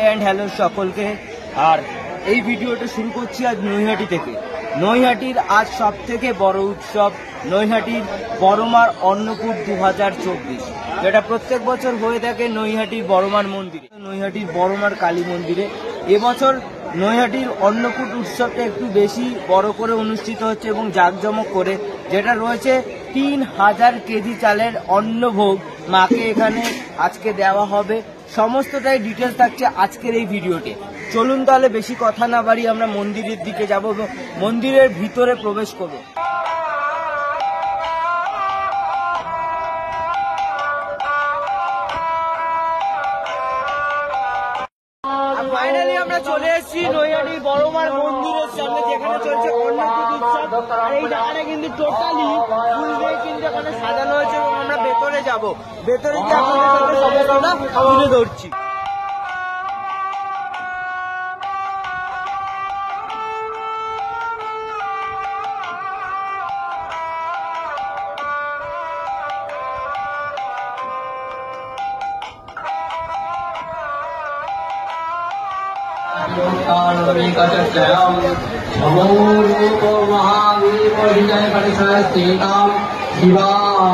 And hello সকলকে। আর এই ভিডিওটা শুরু করছি আজ নৈহাটি থেকে। নৈহাটির আজ সব থেকে বড় উৎসব নৈহাটির বড়মার অন্নকূট 2024, যেটা প্রত্যেক বছর হয়ে থাকে নৈহাটির বড়মার মন্দিরে, নৈহাটির বড়মার কালী মন্দিরে। এবছর নৈহাটির অন্নকূট উৎসবটা একটু বেশি বড় করে অনুষ্ঠিত হচ্ছে এবং জাঁকজমক করে, যেটা রয়েছে 3000 কেজি চালের অন্নভোগ মাকে এখানে আজকে দেওয়া হবে। সমস্তটাই ডিটেলস থাকছে আজকের এই ভিডিওতে। চলুন তাহলে বেশি কথা না বাড়িয়ে আমরা মন্দিরের দিকে যাব এবং মন্দিরের ভিতরে প্রবেশ করব। ফাইনালি আমরা চলে এসেছি নৈহাটি বড়মার মন্দিরের সামনে, যেখানে চলছে অন্নকূট উৎসব। আর এই জায়গাটা কিন্তু টোটালি ফুল দিয়ে কিন্তু এখানে সাজানো হয়েছে এবং আমরা ভেতরে যাব। ভেতরে গিয়ে আপনাদের সাথে সমস্তটা তুলে ধরছি।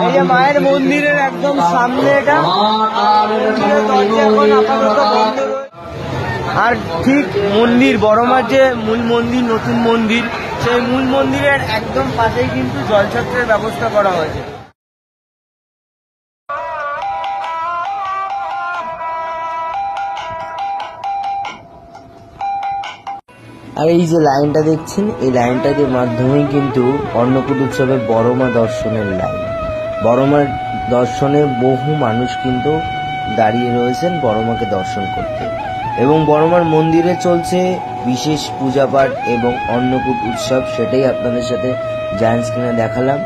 এই যে মায়ের মন্দিরের একদম সামনে এটা, আর ঠিক মন্দির বড়মার যে মূল মন্দির, নতুন মন্দির, সেই মূল মন্দিরের একদম পাশেই কিন্তু জলছত্রের ব্যবস্থা করা হয়েছে। আর এই যে লাইনটা দেখছেন, এই লাইনটার মাধ্যমেই কিন্তু অন্নকূট উৎসবের বড়মা দর্শনের লাইন। বড়মার দর্শনে বহু মানুষ কিন্তু দাঁড়িয়ে রয়েছেন বড়মাকে দর্শন করতে, এবং বড়মার মন্দিরে চলছে বিশেষ পূজাপাঠ এবং অন্নকূট উৎসব, সেটাই আপনাদের সাথে জায়ান্ট স্ক্রিনে দেখালাম।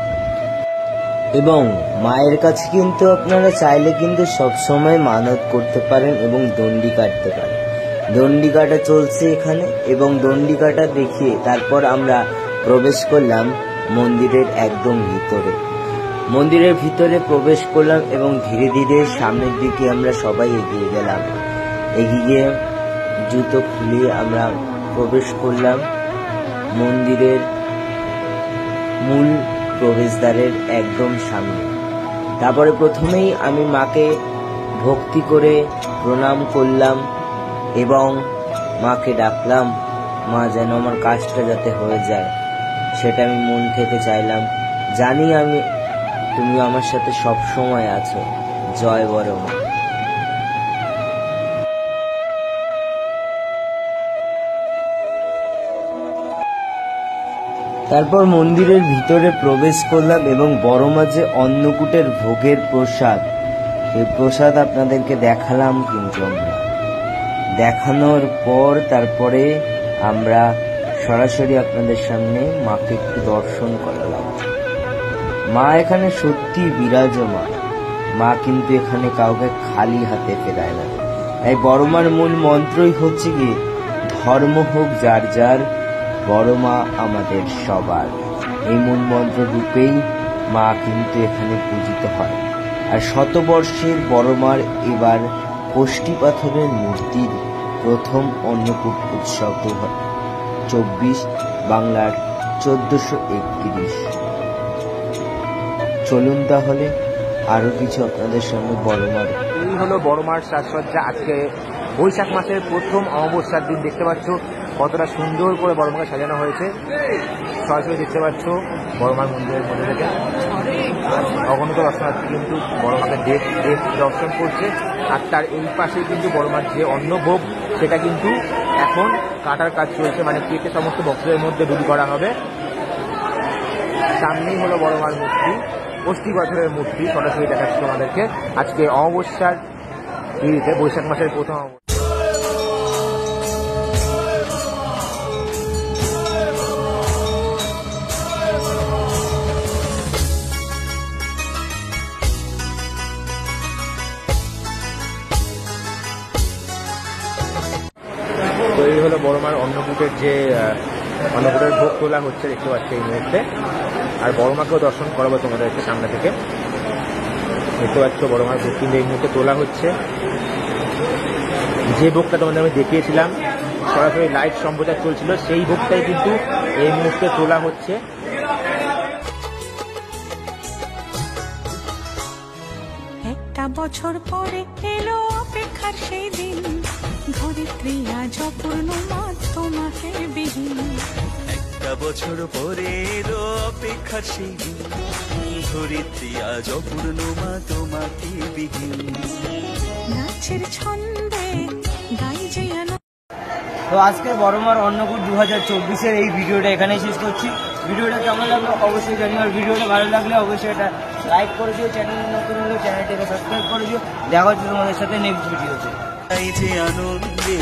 এবং মায়ের কাছে কিন্তু আপনারা চাইলে কিন্তু সবসময় মানত করতে পারেন এবং দণ্ডি কাটতে পারেন। দণ্ডি কাটা চলছে এখানে, এবং দণ্ডি কাটা দেখিয়ে তারপর আমরা প্রবেশ করলাম মন্দিরের একদম ভিতরে। মন্দিরের ভিতরে প্রবেশ করলাম এবং ধীরে ধীরে সামনের দিকে আমরা সবাই এগিয়ে গেলাম। এগিয়ে জুতো খুলে আমরা প্রবেশ করলাম মন্দিরের মূল প্রবেশদ্বারের একদম সামনে। তারপরে প্রথমেই আমি মাকে ভক্তি করে প্রণাম করলাম এবং মাকে ডাকলাম, মা যেন আমার কাজটা যাতে হয়ে যায়, সেটা আমি মন থেকে চাইলাম। জানি আমি তুমি আমার সাথে সব সময় আছো। জয় বড় মা। তারপর মন্দিরের ভিতরে প্রবেশ করলাম এবং বড়মা যে অন্নকূটের ভোগের প্রসাদ, সেই প্রসাদ আপনাদেরকে দেখালাম। কিন্তু আমরা দেখানোর পর তারপরে আমরা সরাসরি আপনাদের সামনে মাকে একটু দর্শন করালাম। মা এখানে সত্যি বিরাজমান। মা কিন্তু এখানে কাউকে খালি হাতে ফেরায় না। এই বড়মার মূল মন্ত্রই হচ্ছে কি, ধর্ম হোক যার যার, বড়মা আমাদের সবার। এই মূল মন্ত্র রূপেই মা কিন্তু এখানে পূজিত হয়। আর শতবর্ষের বড়মার এবার কোষ্ঠী পাথরের মূর্তির প্রথম অন্নকূট উৎসব 2024, বাংলার 1431। চলুন তাহলে আরো কিছু আপনাদের সামনে বড়মার। এই হলো বড়মার সাজসজ্জা। আজকে বৈশাখ মাসের প্রথম অমাবস্যার দিন। দেখতে পাচ্ছ কতটা সুন্দর করে বড়মাকে সাজানো হয়েছে। সরাসরি দেখতে পাচ্ছ বড়মার মন্দিরের মধ্যে থেকে অগণিত দর্শনার্থী কিন্তু বড়মাকে দর্শন করছে। আর তার এই পাশে কিন্তু বড়মার যে অন্নভোগ, সেটা কিন্তু এখন কাটার কাজ চলছে, মানে কেটে সমস্ত ভক্তদের মধ্যে ডুবি করা হবে। সামনেই হলো বড়মার মূর্তি, কোষ্ঠী পাথরের মূর্তি। সরাসরি দেখাচ্ছি আমাদেরকে আজকে অমাবস্যার দিনে, বৈশাখ মাসের প্রথম অমাবস্যা। তো এই হলো বড়মার অন্নকূটের যে অন্নকূটের ভোগ তোলা হচ্ছে, দেখতে পাচ্ছি এই মুহূর্তে। আর বড়মাকেও দর্শন করাবো তোমাদেরকে সামনে থেকে। দেখতে পাচ্ছ বড়মার ভোগ কিন্তু এই মুহূর্তে তোলা হচ্ছে। যে ভোগটা তোমাদের আমি দেখিয়েছিলাম, সরাসরি লাইভ সম্প্রচার চলছিল, সেই ভোগটাই কিন্তু এই মুহূর্তে তোলা হচ্ছে। একটা বছর পরে এলো অপেক্ষার সেই দিন, ধরিত্রী আজ অপূর্ণমা তোমাকে বিহীন। একটা বছর পরে এলো অপেক্ষার সেই দিন, ধরিত্রী আজ অপূর্ণমা তোমাকে বিহীন। নাচের ছন্দে গাই যে তো আজকে বড়মার অন্নকূট 2024-এর এই ভিডিওটা এখানেই শেষ করছি। ভিডিওটা কেমন লাগলো অবশ্যই জানিও, আর ভিডিওটা ভালো লাগলে অবশ্যই এটা লাইক করে দিও, চ্যানেল নতুন হলে চ্যানেলটাকে সাবস্ক্রাইব করে দিও। দেখা হচ্ছে তোমাদের সাথে নেক্সট ভিডিওতে। তাই যে আনন্দে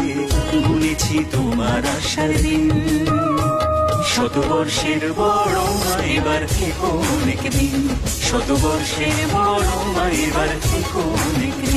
গুনেছি তোমার আশার দিন, শতবর্ষের বড় মা এবার থেকো অনেক দিন, শতবর্ষের বড় মা এবার থেকো অনেক দিন।